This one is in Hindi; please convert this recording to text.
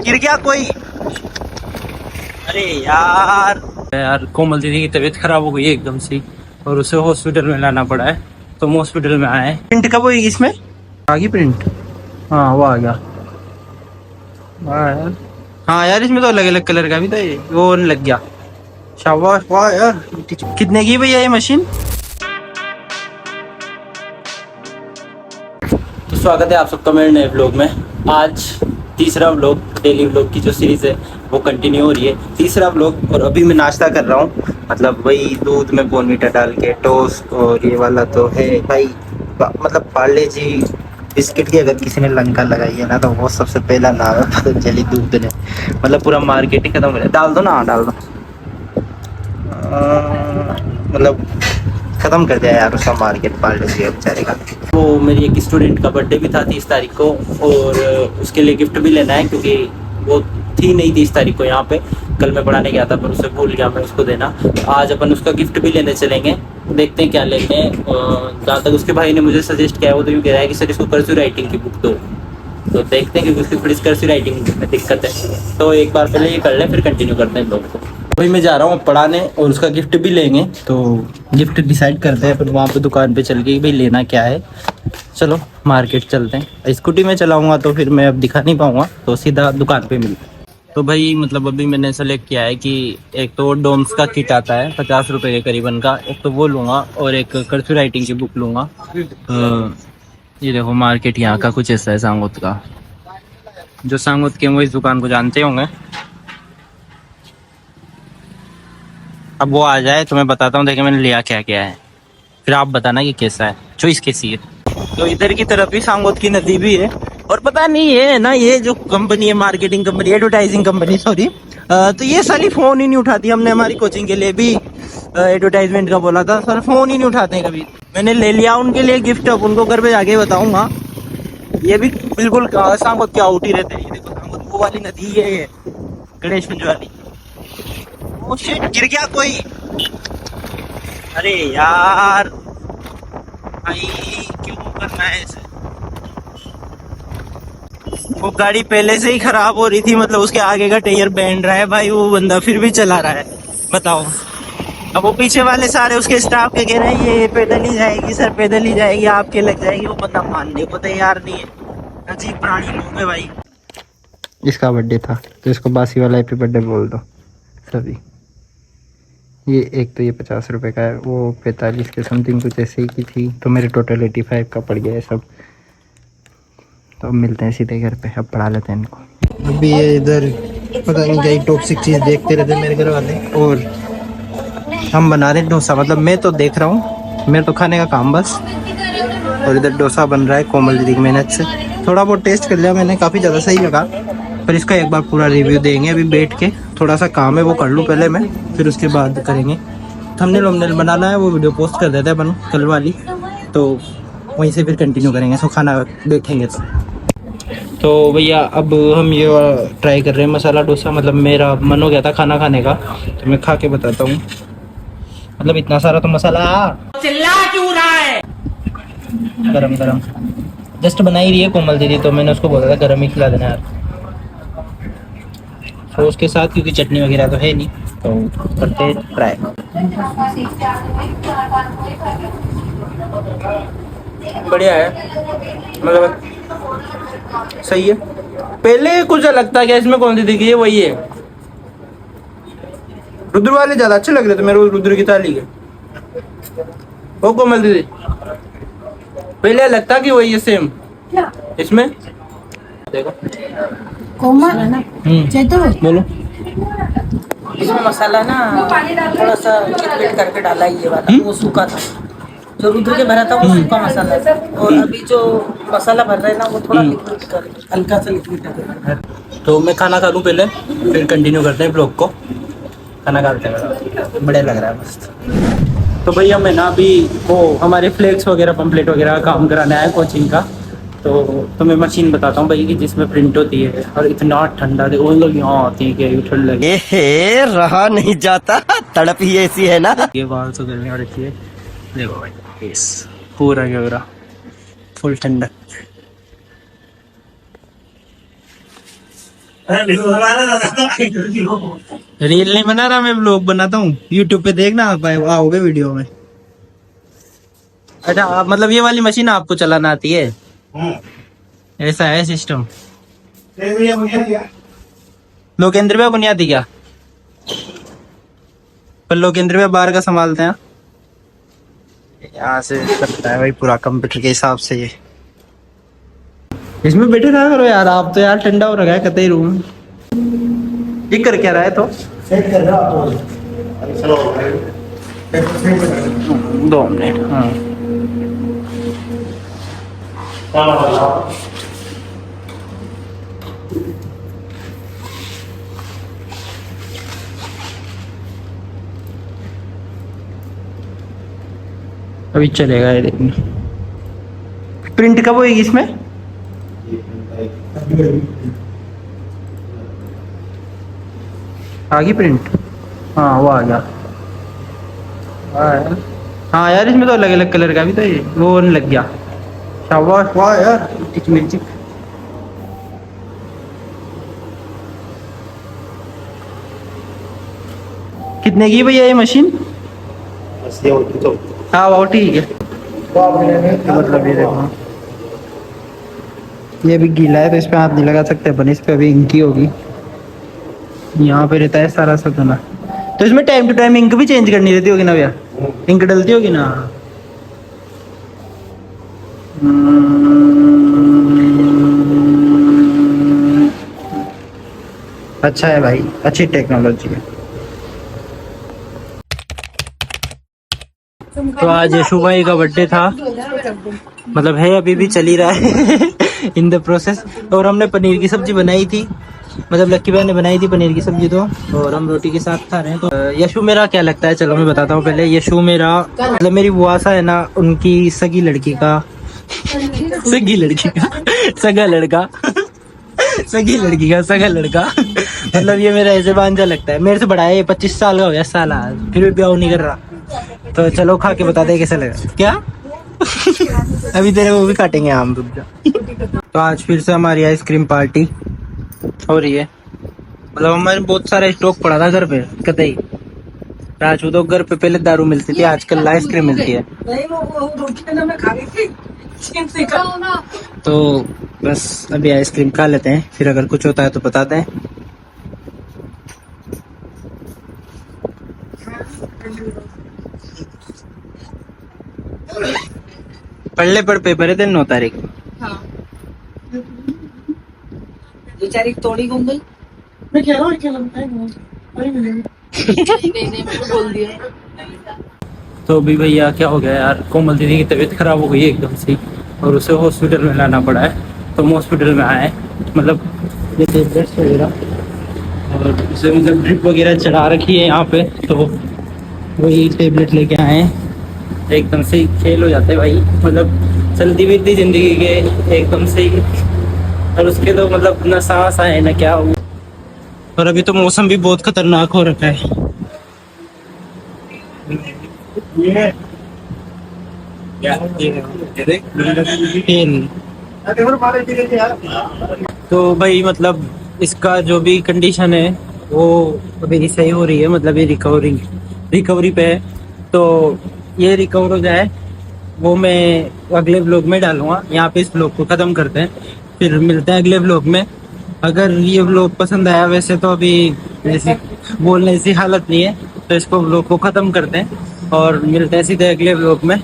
गिर गया कोई। अरे यार यार कोमल दीदी की तबीयत खराब हो गई है एकदम से और उसे हॉस्पिटल में लाना पड़ा है। तो हम हॉस्पिटल में आए हैं। प्रिंट कब होगी इसमें? आ गई प्रिंट? हाँ वो आ गया। वाह यार। हाँ यार इसमें तो अलग अलग कलर का भी था, ये वो लग गया। शाबाश वाह यार। कितने की भैया ये मशीन? तो स्वागत है आप सबका मेरे नए व्लॉग में। आज तीसरा व्लॉग, डेली व्लॉग की जो सीरीज है वो कंटिन्यू हो रही है। तीसरा व्लॉग और अभी मैं नाश्ता कर रहा हूँ, मतलब वही दूध में बोर्नवीटा डाल के टोस्ट। और ये वाला तो है भाई मतलब पार्ले जी बिस्किट की अगर किसी ने लंका लगाई है ना तो वो सबसे पहला नाम है पतंजलि दूध ने। मतलब पूरा मार्केट ही खत्म हो गया। डाल दो ना, डाल दो। मतलब खत्म कर दिया यार उसका मार्केट पार्ले जी बेचारे का। तो मेरी एक स्टूडेंट का बर्थडे भी था 30 तारीख को और उसके लिए गिफ्ट भी लेना है क्योंकि वो थी नहीं 30 तारीख को यहाँ पे। कल मैं पढ़ाने गया था पर उसे भूल गया मैं उसको देना। तो आज अपन उसका गिफ्ट भी लेने चलेंगे, देखते हैं क्या लेते हैं। जहाँ तक उसके भाई ने मुझे सजेस्ट किया है वो तो यूँ कह रहा है कि सर इसको कर्सिव राइटिंग की बुक दो। तो देखते हैं क्योंकि उसकी थोड़ी कर्सिव राइटिंग में दिक्कत है। तो एक बार पहले ये कर लें फिर कंटिन्यू करते हैं लोग को। भाई मैं जा रहा हूँ पढ़ाने और उसका गिफ्ट भी लेंगे, तो गिफ्ट डिसाइड करते हैं फिर वहाँ पे दुकान पे चल के भाई लेना क्या है। चलो मार्केट चलते हैं। स्कूटी में चलाऊंगा तो फिर मैं अब दिखा नहीं पाऊंगा, तो सीधा दुकान पे मिलते हैं। तो भाई मतलब अभी मैंने सेलेक्ट किया है कि एक तो डोम्स का किट आता है 50 रुपये के करीबन का, एक तो वो लूँगा और एक कर्सिव राइटिंग की बुक लूँगा। ये देखो मार्केट यहाँ का कुछ ऐसा है सांगोत का। जो सांगोत के वो इस दुकान को जानते होंगे। अब वो आ जाए तो मैं बताता हूँ, देखिए मैंने लिया क्या क्या है, फिर आप बताना कि कैसा है, चॉइस कैसी है। तो इधर की तरफ ही सांगोत की नदी भी है। और पता नहीं है ना, ये जो कंपनी है marketing company, advertising company sorry, तो ये साली फोन ही नहीं उठाती। हमने हमारी कोचिंग के लिए भी एडवर्टाइजमेंट का बोला था, सर फोन ही नहीं उठाते हैं कभी। मैंने ले लिया उनके लिए गिफ्ट, अब उनको घर पे जाके बताऊंगा। ये भी बिल्कुल सांगोत के आउट ही रहते हैं। ये देखो सांगोत वो वाली नदी है, ये गणेशगंज वाली। ओ शिट, गिर गया कोई। अरे यार भाई क्यों करना है ऐसे। वो गाड़ी पहले से ही खराब हो रही थी, मतलब उसके आगे का टायर बैंड रहा है भाई, वो बंदा फिर भी चला रहा है, बताओ। अब वो पीछे वाले सारे उसके स्टाफ के कह रहे हैं ये पैदल ही जाएगी सर, पैदल ही जाएगी, आपके लग जाएगी। वो बंदा मानने को तैयार नहीं है। अजीब प्राणी लोग है भाई। इसका बर्थडे था तो इसको बासी वाला हैप्पी बर्थडे बोल दो सभी। ये एक तो ये 50 रुपए का है, वो 45 के समथिंग कुछ ऐसे ही की थी, तो मेरे टोटल 85 का पड़ गया है सब। तो अब मिलते हैं सीधे घर पे, अब पढ़ा लेते हैं इनको। अभी ये इधर पता नहीं क्या टॉक्सिक चीज़ देखते रहते मेरे घर वाले। और हम बना रहे डोसा, मतलब मैं तो देख रहा हूँ, मेरे तो खाने का काम बस। और इधर डोसा बन रहा है कोमल दीदी की मेहनत से। थोड़ा बहुत टेस्ट कर लिया मैंने, काफ़ी ज़्यादा सही लगा, पर इसका एक बार पूरा रिव्यू देंगे। अभी बैठ के थोड़ा सा काम है वो कर लूँ पहले मैं, फिर उसके बाद करेंगे। थंबनेल वंबनेल बनाना है, वो वीडियो पोस्ट कर देते हैं अपन कल वाली, तो वहीं से फिर कंटिन्यू करेंगे। सो खाना बैठेंगे तो भैया अब हम ये ट्राई कर रहे हैं मसाला डोसा। मतलब मेरा मन हो गया था खाना खाने का, तो मैं खा के बताता हूँ। मतलब इतना सारा तो मसाला चिल्ला क्यों रहा है। गरम गरम जस्ट बना ही रही है कोमल दीदी, तो मैंने उसको बोला था गरम ही खिला देना यार। सॉस के साथ, क्योंकि चटनी वगैरह तो है नहीं, तो करते ट्राई। बढ़िया है, मतलब सही है। पहले कुछ अलग था क्या इसमें, कौन सी दिखी है वही है। रुद्र वाले ज्यादा अच्छे लग रहे थे मेरे को, रुद्र की थाली के। ओ कोमल दीदी पहले अलग था कि वही है सेम इसमें। देखो कोमल चेतु बोलो। इसमें मसाला ना थोड़ा सा लिक्विड करके डाला है, ये वाला वो सूखा था। जो रुद्र के भरा था वो सूखा मसाला था, और अभी जो मसाला भर रहे हैं ना वो थोड़ा लिक्विड कर, हल्का सा लिक्विड कर। तो मैं खाना खा लूँ पहले, फिर कंटिन्यू करते हैं ब्लॉग को। खाना खाते हैं, बढ़िया लग रहा है मस्त। तो भैया मैं ना अभी वो हमारे फ्लेक्स वगैरह पम्पलेट वगैरह का काम कराने आया कोचिंग का। तो मैं मशीन बताता हूँ भाई कि जिसमें प्रिंट होती है। और इतना ठंडा देखो, लोग यहाँ आती है कि ठंड लगे, रहा नहीं जाता, तड़प ही ऐसी है ना। ये बाल तो गर्मी और रखी है, देखो भाई यस पूरा पूरा फुल ठंडक। रील नहीं बना रहा, मैं ब्लॉग बनाता हूँ। यूट्यूब पे देखना आप आओगे वीडियो में। अच्छा आप मतलब ये वाली मशीन आपको चलाना आती है? ऐसा है सिस्टम। लोकेंद्र भैया को नहीं आती क्या? पर लोकेंद्र भैया बाहर का संभालते हैं। यहाँ से करता है भाई पूरा कंप्यूटर के हिसाब से। ये इसमें बैठे रहा करो यार, आप तो यार ठंडा हो रखा है कतई रूम। ये कर क्या रहा है तो? सेट कर रहा तो 2 मिनट। हाँ अभी चलेगा ये देखना। प्रिंट कब होगी इसमें? आ गई प्रिंट? हाँ वो आ गया। हाँ यार इसमें तो अलग अलग कलर का भी तो ये वो लग गया। शाबाश वाह यार मैजिक। कितने की भैया ये मशीन? हाँ वो ठीक है। मतलब ये देखो ये भी गीला है तो इस पे हाथ नहीं लगा सकते अपन, इस पे अभी इंकी होगी। यहाँ पे रहता है सारा सतना। तो इसमें टाइम टू टाइम इंक भी चेंज करनी रहती होगी ना भैया? इंक डलती होगी ना? अच्छा है भाई, अच्छी टेक्नोलॉजी है। तो आज यशु भाई का बर्थडे था, मतलब है अभी भी चल ही रहा है इन द प्रोसेस। और हमने पनीर की सब्जी बनाई थी, मतलब लक्की भाई ने बनाई थी पनीर की सब्जी तो, और हम रोटी के साथ खा रहे हैं। तो यशु मेरा क्या लगता है, चलो मैं बताता हूँ पहले। यशु मेरा मतलब मेरी बुआ सा है ना, उनकी सगी लड़की का सगी लड़की का सगा लड़का सगी लड़की का सगा लड़का मतलब ये मेरा ऐसे भांजा लगता है। मेरे से बड़ा है, ये 25 साल का हो गया साला, फिर भी ब्याह नहीं कर रहा। तो चलो खा के बता दे कैसा लगा। क्या अभी तेरे वो भी काटेंगे आम, रुक जा। तो आज फिर से हमारी आइसक्रीम पार्टी हो रही है। मतलब हमारे बहुत सारा स्टॉक पड़ा था घर पे कतई। राजू तो घर पे पहले दारू मिलती थी, आजकल आइसक्रीम मिलती है। तो बस अभी आइसक्रीम खा लेते हैं, फिर अगर कुछ होता है तो बताते हैं। पढ़ले पढ़ पेपर है 9 तारीख। हाँ बेचारी तोड़ी घूम गई। मैं कह रहा हूँ क्या लगता है नहीं मैंने बोल दिया। तो अभी भैया क्या हो गया यार, कोमल दीदी की तबीयत खराब हो गई है एकदम से, और उसे हॉस्पिटल में लाना पड़ा है। तो हम हॉस्पिटल में आए, मतलब ये टेबलेट्स वगैरह, और उसे मतलब ड्रिप वगैरह चढ़ा रखी है यहाँ पे। तो वही टेबलेट लेके आए हैं। एकदम से ही खेल हो जाते हैं भाई, मतलब चलती फिरती जिंदगी के एकदम से ही। और उसके तो मतलब ना सांस आए ना क्या हो। और अभी तो मौसम भी बहुत खतरनाक हो रखा है। तो भाई मतलब इसका जो भी कंडीशन है वो अभी सही हो रही है, मतलब ये रिकवरी पे है। तो ये रिकवर हो जाए वो मैं अगले व्लॉग में डालूंगा। यहाँ पे इस व्लॉग को खत्म करते हैं, फिर मिलते हैं अगले व्लॉग में। अगर ये व्लॉग पसंद आया, वैसे तो अभी ऐसी बोलने ऐसी हालत नहीं है, तो इसको व्लॉग को खत्म करते हैं और मिलते हैं सीधे अगले व्लॉग में।